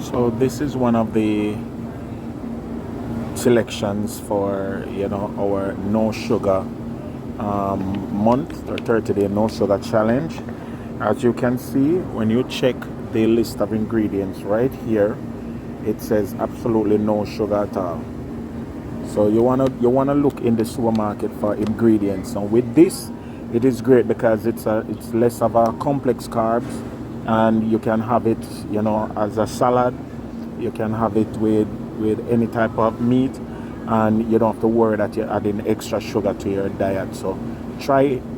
So this is one of the selections for our no sugar month or 30-day no sugar challenge. As you can see, when you check the list of ingredients right here, it says absolutely no sugar at all. So you wanna look in the supermarket for ingredients. And with this, it is great because it's less of a complex carbs, and you can have it as a salad. You can have it with any type of meat, and you don't have to worry that you're adding extra sugar to your diet. So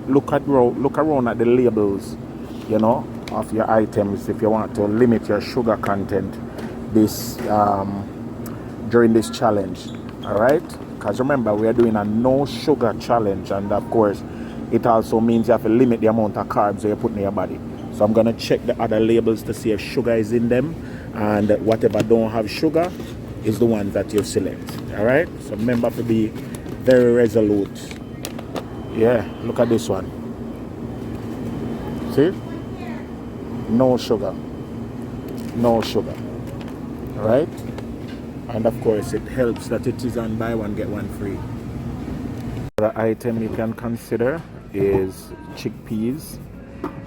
look around at the labels of your items if you want to limit your sugar content this during this challenge. All right, because remember, we are doing a no sugar challenge, and of course it also means you have to limit the amount of carbs you're putting in your body. So I'm gonna check the other labels to see if sugar is in them, and whatever don't have sugar is the ones that you select. All right, so remember to be very resolute. Yeah, look at this one. See, no sugar, no sugar. All right, and of course it helps that it is on buy one get one free. The item you can consider is chickpeas,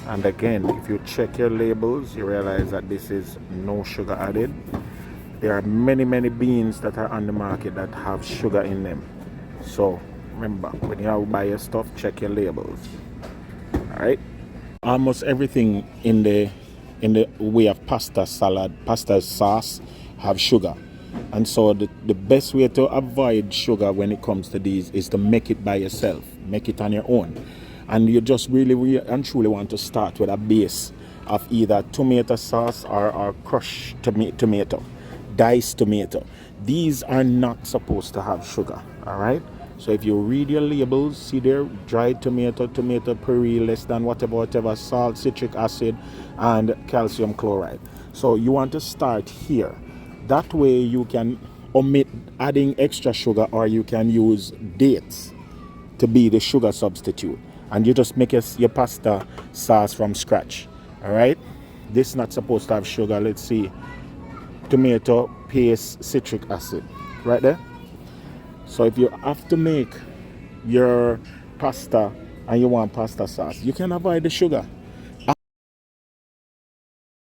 and again, if you check your labels, you realize that this is no sugar added. There are many beans that are on the market that have sugar in them. So remember, when you buy your stuff, check your labels. All right, almost everything in the way of pasta sauce have sugar. And so the best way to avoid sugar when it comes to these is to make it by yourself, make it on your own. And you just really and truly want to start with a base of either tomato sauce or crushed tomato, diced tomato. These are not supposed to have sugar, all right? So if you read your labels, see there, dried tomato puree, less than whatever, salt, citric acid, and calcium chloride. So you want to start here. That way you can omit adding extra sugar, or you can use dates to be the sugar substitute. And you just make your pasta sauce from scratch. All right? This is not supposed to have sugar. Let's see. Tomato paste, citric acid. Right there. So if you have to make your pasta and you want pasta sauce, you can avoid the sugar.